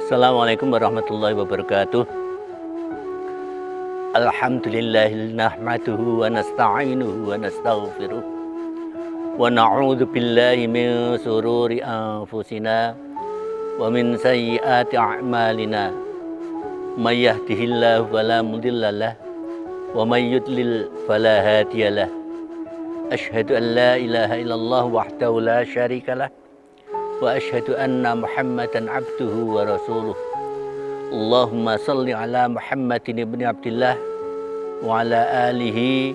Assalamualaikum warahmatullahi wabarakatuh. Alhamdulillah nahmaduhu wa nasta'inuhu wa nastaghfiruh wa na'udzu billahi min sururi anfusina wa min sayyiati a'malina. May yahdihillahu fala mudhillalah wa may yudlil fala hadiyalah. Asyhadu an la ilaha illallah wahdahu la syarikalah wa asyhadu anna Muhammadan abduhu wa rasuluh. Allahumma salli ala Muhammadin ibni Abdillah wa ala alihi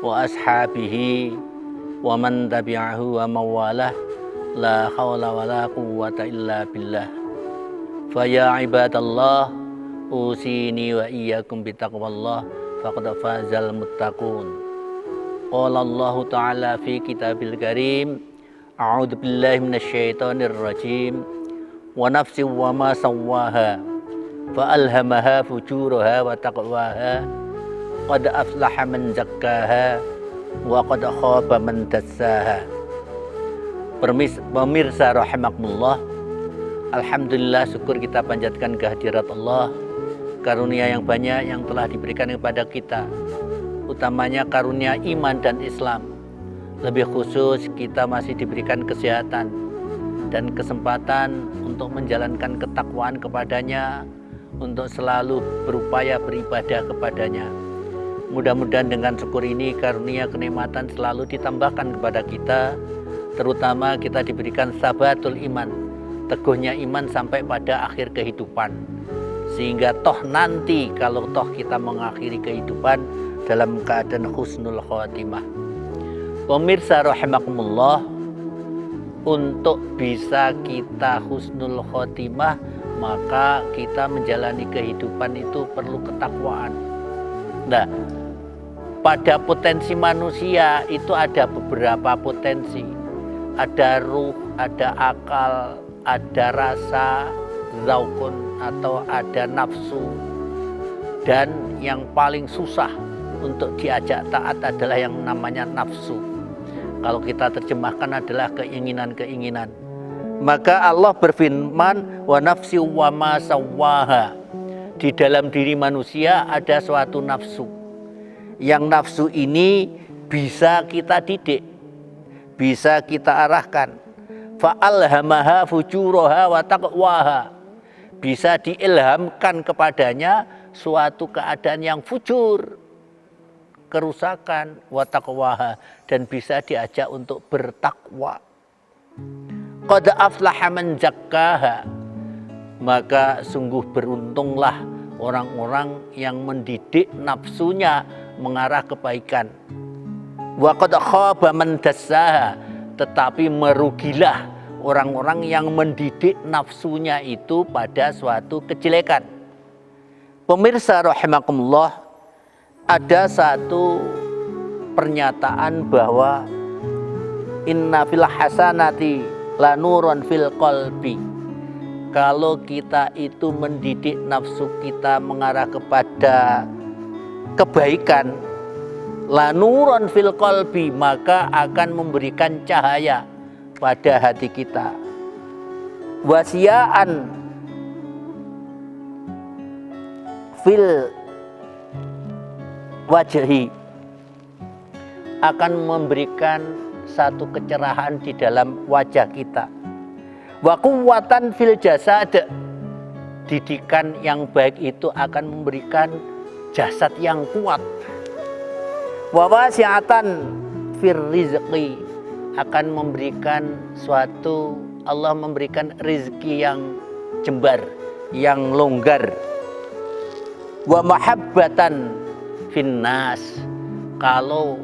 wa ashabihi wa man tabi'ahu wa mawalah. La hawla wa la quwwata illa billah. Fa ya ibadallah, usini wa iyyakum bitaqwallah faqad fazal muttaqun. Qala Allah ta'ala fi kitabil karim, a'udzu billahi minasyaitonir rajim. Wa nafsin wa ma sawwaha fa alhamaha fujuraha wa taqwaha qad aflaha man zakkaha wa qad khaba man dassaha. Pemirsa rahimakumullah, alhamdulillah, syukur kita panjatkan kehadirat Allah, karunia yang banyak yang telah diberikan kepada kita, utamanya karunia iman dan Islam. Lebih khusus kita masih diberikan kesehatan dan kesempatan untuk menjalankan ketakwaan kepadanya, untuk selalu berupaya beribadah kepadanya. Mudah-mudahan dengan syukur ini karunia kenikmatan selalu ditambahkan kepada kita, terutama kita diberikan sabatul iman, teguhnya iman sampai pada akhir kehidupan, sehingga toh nanti kalau toh kita mengakhiri kehidupan dalam keadaan husnul khotimah. Pemirsa rahimakumullah, untuk bisa kita husnul khotimah, maka kita menjalani kehidupan itu perlu ketakwaan. Nah, pada potensi manusia itu ada beberapa potensi. Ada ruh, ada akal, ada rasa, zaukun, atau ada nafsu. Dan yang paling susah untuk diajak taat adalah yang namanya nafsu. Kalau kita terjemahkan adalah keinginan-keinginan. Maka Allah berfirman, wa nafsi wa ma sawwaha. Di dalam diri manusia ada suatu nafsu. Yang nafsu ini bisa kita didik, bisa kita arahkan. Fa'alhamaha fujuraha wa taqwaha. Bisa diilhamkan kepadanya suatu keadaan yang fujur, kerusakan, wa taqwaha, dan bisa diajak untuk bertakwa. Qad aflaha man zakkaha. Maka sungguh beruntunglah orang-orang yang mendidik nafsunya mengarah kebaikan. Wa qad khaba man dassaha. Tetapi merugilah orang-orang yang mendidik nafsunya itu pada suatu kejelekan. Pemirsa rahimakumullah, ada satu pernyataan bahwa inna fil hasanati la nurun fil qalbi. Kalau kita itu mendidik nafsu kita mengarah kepada kebaikan, la nurun fil qalbi, maka akan memberikan cahaya pada hati kita. Wasiyaan fil wajhi, akan memberikan satu kecerahan di dalam wajah kita. Wa quwwatan fil jasad, didikan yang baik itu akan memberikan jasad yang kuat. Wa wasi'atan fir rizqi, akan memberikan suatu, Allah memberikan rezeki yang jembar, yang longgar. Wa mahabbatan finnas, kalau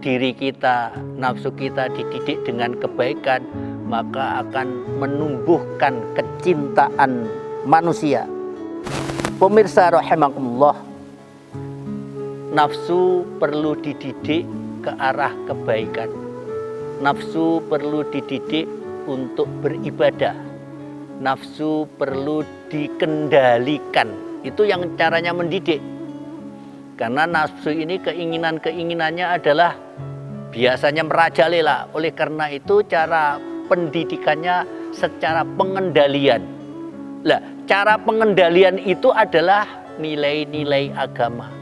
diri kita, nafsu kita dididik dengan kebaikan, maka akan menumbuhkan kecintaan manusia. Pemirsa rahimakumullah, nafsu perlu dididik ke arah kebaikan. Nafsu perlu dididik untuk beribadah. Nafsu perlu dikendalikan. Itu yang caranya mendidik. Karena nafsu ini keinginan-keinginannya adalah biasanya merajalela. Oleh karena itu cara pendidikannya secara pengendalian. Lah, cara pengendalian itu adalah nilai-nilai agama,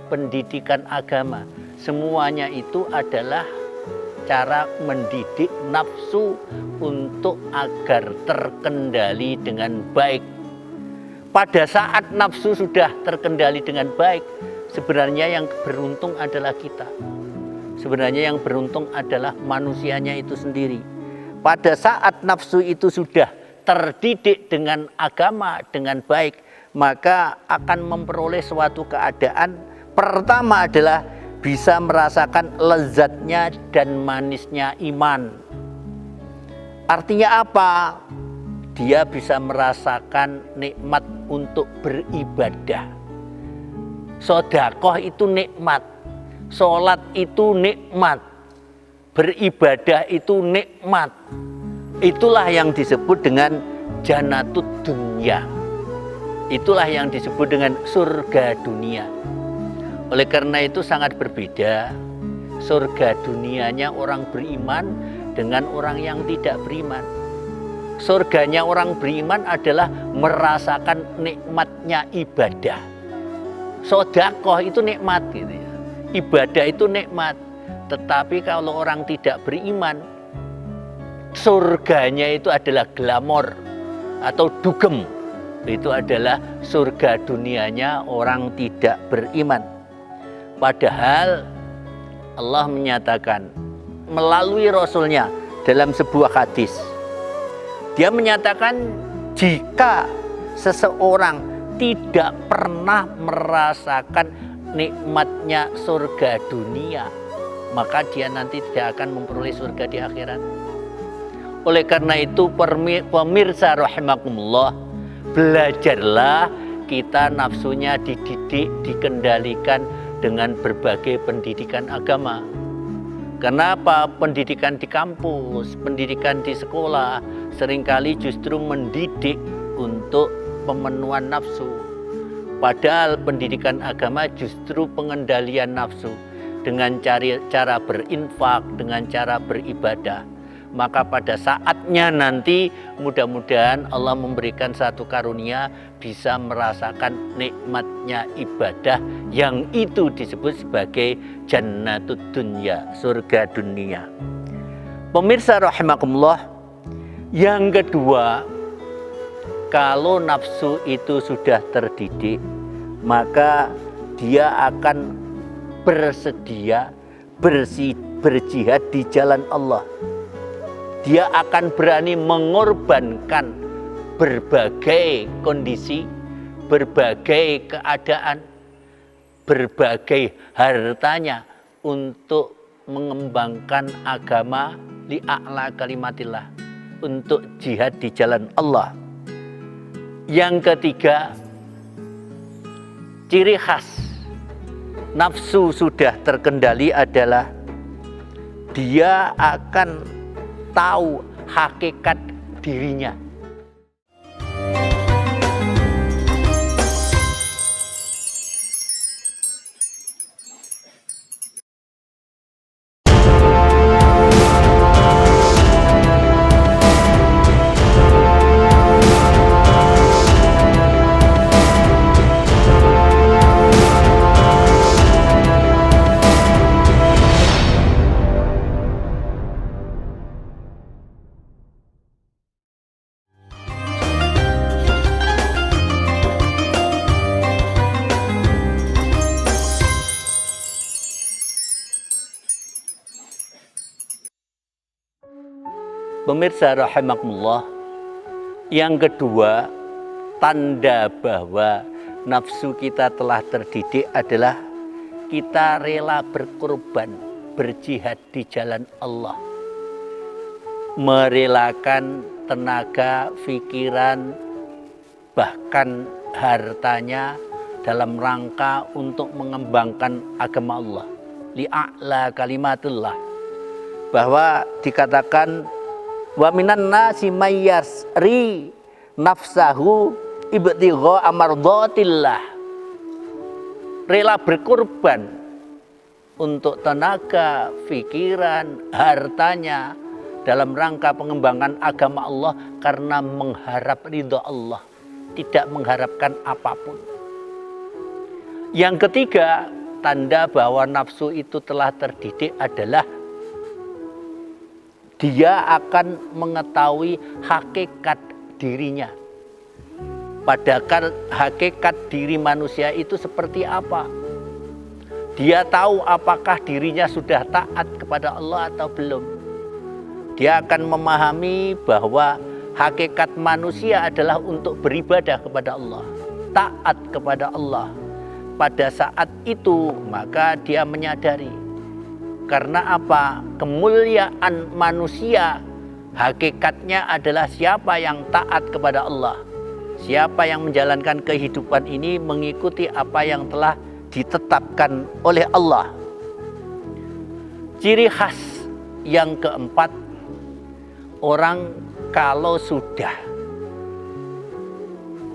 pendidikan agama. Semuanya itu adalah cara mendidik nafsu untuk agar terkendali dengan baik. Pada saat nafsu sudah terkendali dengan baik, sebenarnya yang beruntung adalah kita. Sebenarnya yang beruntung adalah manusianya itu sendiri. Pada saat nafsu itu sudah terdidik dengan agama, dengan baik, maka akan memperoleh suatu keadaan. Pertama adalah bisa merasakan lezatnya dan manisnya iman. Artinya apa? Dia bisa merasakan nikmat untuk beribadah. Sedekah itu nikmat, sholat itu nikmat, beribadah itu nikmat. Itulah yang disebut dengan jannatud dunya. Itulah yang disebut dengan surga dunia. Oleh karena itu sangat berbeda surga dunianya orang beriman dengan orang yang tidak beriman. Surganya orang beriman adalah merasakan nikmatnya ibadah. Sedekah itu nikmat gitu ya. Ibadah itu nikmat. Tetapi kalau orang tidak beriman, surganya itu adalah glamor atau dugem. Itu adalah surga dunianya orang tidak beriman. Padahal Allah menyatakan melalui Rasulnya dalam sebuah hadis. Dia menyatakan jika seseorang tidak pernah merasakan nikmatnya surga dunia, maka dia nanti tidak akan memperoleh surga di akhirat. Oleh karena itu pemirsa rahimakumullah, belajarlah kita nafsunya dididik, dikendalikan dengan berbagai pendidikan agama. Kenapa? Pendidikan di kampus, pendidikan di sekolah seringkali justru mendidik untuk pemenuhan nafsu. Padahal pendidikan agama justru pengendalian nafsu dengan cara berinfak, dengan cara beribadah. Maka pada saatnya nanti mudah-mudahan Allah memberikan satu karunia bisa merasakan nikmatnya ibadah yang itu disebut sebagai jannatud dunya, surga dunia. Pemirsa rahimakumullah, yang kedua, kalau nafsu itu sudah terdidik, maka dia akan bersedia berjihad di jalan Allah. Dia akan berani mengorbankan berbagai kondisi, berbagai keadaan, berbagai hartanya untuk mengembangkan agama li'a'la kalimatillah, untuk jihad di jalan Allah. Yang ketiga, ciri khas nafsu sudah terkendali adalah dia akan tahu hakikat dirinya. Pemirsa rahimakumullah, yang kedua, tanda bahwa nafsu kita telah terdidik adalah kita rela berkorban, berjihad di jalan Allah. Merelakan tenaga, pikiran, bahkan hartanya dalam rangka untuk mengembangkan agama Allah. Li'a'la kalimatullah. Bahwa dikatakan wa minan nasi mayyasri nafsahu ibtigha amardhatillah. Rela berkorban untuk tenaga, pikiran, hartanya dalam rangka pengembangan agama Allah karena mengharap ridha Allah, tidak mengharapkan apapun. Yang ketiga, tanda bahwa nafsu itu telah terdidik adalah dia akan mengetahui hakikat dirinya. Padahal hakikat diri manusia itu seperti apa? Dia tahu apakah dirinya sudah taat kepada Allah atau belum. Dia akan memahami bahwa hakikat manusia adalah untuk beribadah kepada Allah, taat kepada Allah. Pada saat itu maka dia menyadari, karena apa? Kemuliaan manusia hakikatnya adalah siapa yang taat kepada Allah, siapa yang menjalankan kehidupan ini mengikuti apa yang telah ditetapkan oleh Allah. Ciri khas yang keempat, orang kalau sudah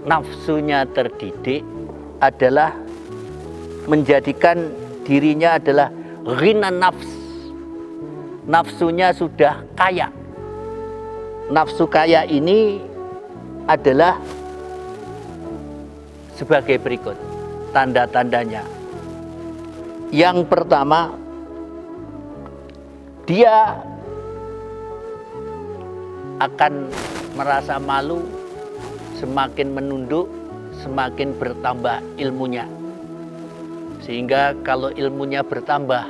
nafsunya terdidik adalah menjadikan dirinya adalah ghina nafs. Nafsunya sudah kaya. Nafsu kaya ini adalah sebagai berikut tanda-tandanya. Yang pertama, dia akan merasa malu, semakin menunduk, semakin bertambah ilmunya. Sehingga kalau ilmunya bertambah,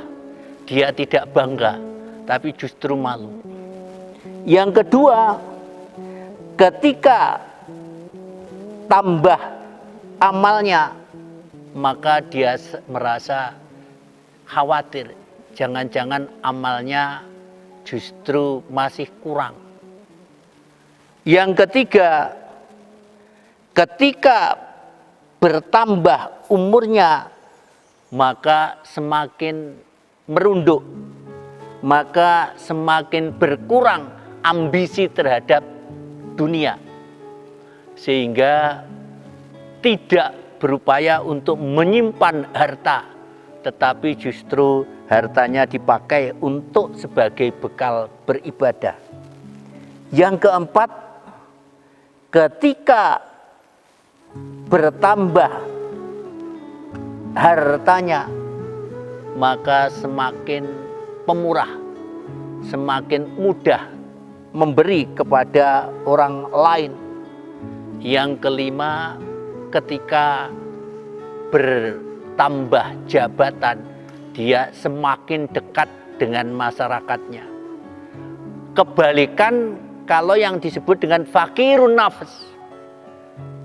dia tidak bangga, tapi justru malu. Yang kedua, ketika tambah amalnya, maka dia merasa khawatir, jangan-jangan amalnya justru masih kurang. Yang ketiga, ketika bertambah umurnya, maka semakin merunduk, maka semakin berkurang ambisi terhadap dunia, sehingga tidak berupaya untuk menyimpan harta, tetapi justru hartanya dipakai untuk sebagai bekal beribadah. Yang keempat, ketika bertambah hartanya, maka semakin pemurah, semakin mudah memberi kepada orang lain. Yang kelima, ketika bertambah jabatan, dia semakin dekat dengan masyarakatnya. Kebalikan kalau yang disebut dengan fakirun nafs.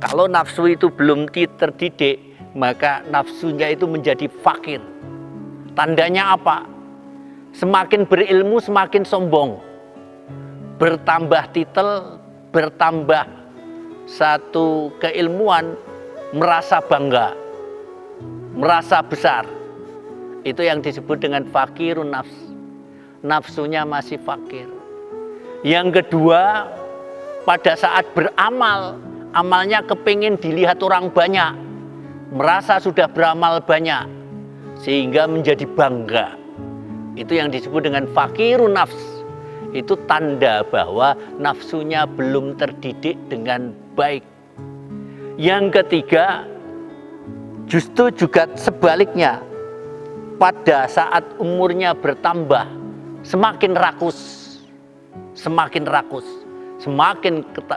Kalau nafsu itu belum terdidik, maka nafsunya itu menjadi fakir. Tandanya apa? Semakin berilmu semakin sombong. Bertambah titel, bertambah satu keilmuan, merasa bangga, merasa besar. Itu yang disebut dengan fakirun nafs. Nafsunya masih fakir. Yang kedua, pada saat beramal, amalnya kepingin dilihat orang banyak, merasa sudah beramal banyak, sehingga menjadi bangga. Itu yang disebut dengan fakirun nafs. Itu tanda bahwa nafsunya belum terdidik dengan baik. Yang ketiga, justru juga sebaliknya. Pada saat umurnya bertambah, semakin rakus, semakin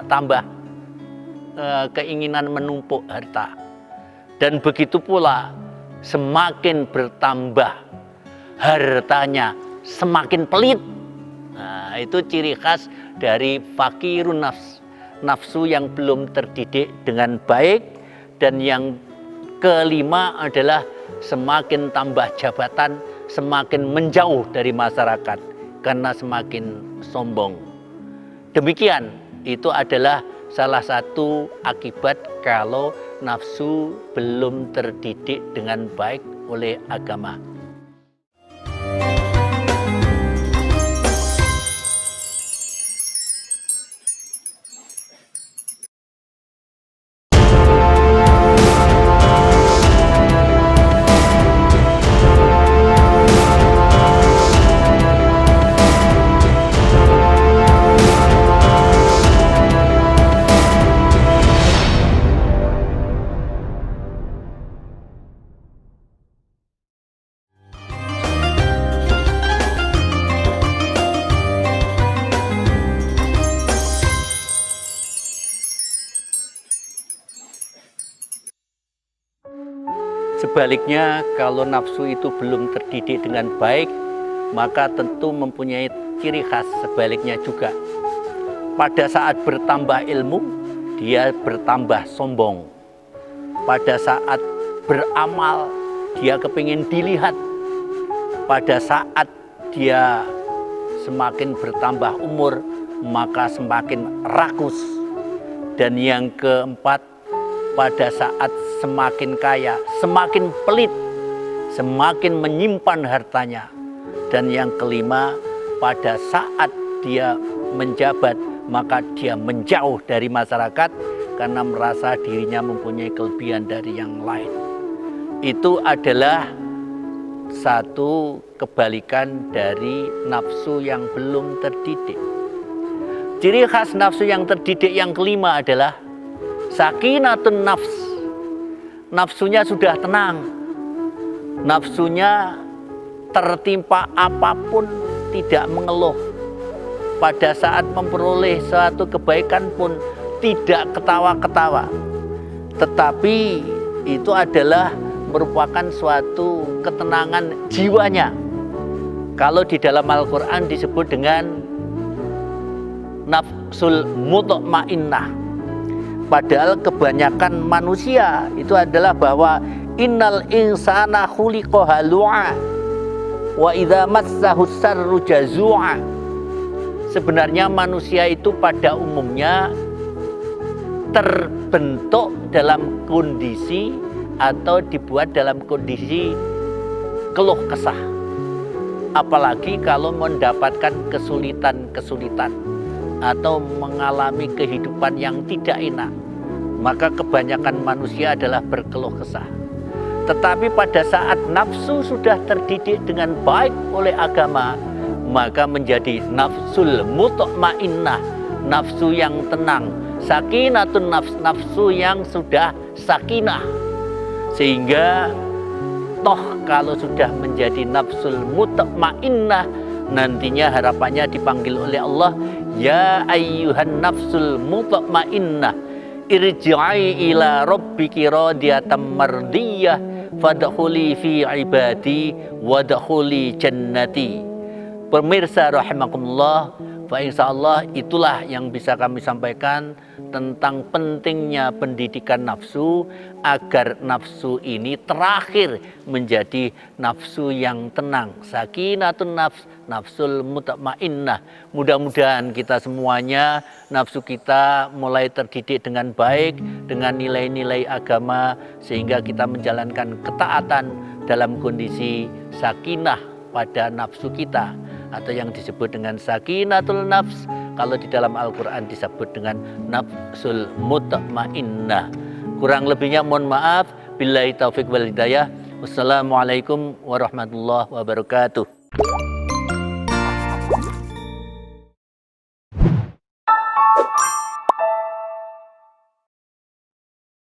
tambah keinginan menumpuk harta. Dan begitu pula semakin bertambah hartanya, semakin pelit. Nah, itu ciri khas dari fakirun nafs, nafsu yang belum terdidik dengan baik. Dan yang kelima adalah semakin tambah jabatan, semakin menjauh dari masyarakat karena semakin sombong. Demikian, itu adalah salah satu akibat kalau nafsu belum terdidik dengan baik oleh agama. Sebaliknya, kalau nafsu itu belum terdidik dengan baik, maka tentu mempunyai ciri khas sebaliknya juga. Pada saat bertambah ilmu, dia bertambah sombong. Pada saat beramal, dia kepingin dilihat. Pada saat dia semakin bertambah umur, maka semakin rakus. Dan yang keempat, pada saat semakin kaya, semakin pelit, semakin menyimpan hartanya. Dan yang kelima, pada saat dia menjabat, maka dia menjauh dari masyarakat karena merasa dirinya mempunyai kelebihan dari yang lain. Itu adalah satu kebalikan dari nafsu yang belum terdidik. Ciri khas nafsu yang terdidik yang kelima adalah sakinatun nafs. Nafsunya sudah tenang. Nafsunya tertimpa apapun tidak mengeluh. Pada saat memperoleh suatu kebaikan pun tidak ketawa-ketawa. Tetapi itu adalah merupakan suatu ketenangan jiwanya. Kalau di dalam Al-Quran disebut dengan nafsul mutmainnah. Padahal kebanyakan manusia itu adalah bahwa innal insana khuliqa halu'a wa idza massahu sarru jazua. Sebenarnya manusia itu pada umumnya terbentuk dalam kondisi atau dibuat dalam kondisi keluh kesah. Apalagi kalau mendapatkan kesulitan-kesulitan atau mengalami kehidupan yang tidak enak, maka kebanyakan manusia adalah berkeluh kesah. Tetapi pada saat nafsu sudah terdidik dengan baik oleh agama, maka menjadi nafsul mutmainnah, nafsu yang tenang, sakinatun nafs, nafsu yang sudah sakinah. Sehingga toh kalau sudah menjadi nafsul mutmainnah, nantinya harapannya dipanggil oleh Allah, ya ayyuhan nafsul mutmainnah irji'i ila rabbiki radiyatan mardiyah fadkhuli fi ibadi wadkhuli jannati. Pemirsa rahimakumullah, insyaallah itulah yang bisa kami sampaikan tentang pentingnya pendidikan nafsu agar nafsu ini terakhir menjadi nafsu yang tenang, sakinatun nafs, nafsul mutmainnah. Mudah-mudahan kita semuanya nafsu kita mulai terdidik dengan baik, dengan nilai-nilai agama, sehingga kita menjalankan ketaatan dalam kondisi sakinah pada nafsu kita, atau yang disebut dengan sakinatul nafs. Kalau di dalam Al-Quran disebut dengan nafsul mutmainnah. Kurang lebihnya mohon maaf. Billahi taufik wal hidayah. Wassalamualaikum warahmatullahi wabarakatuh.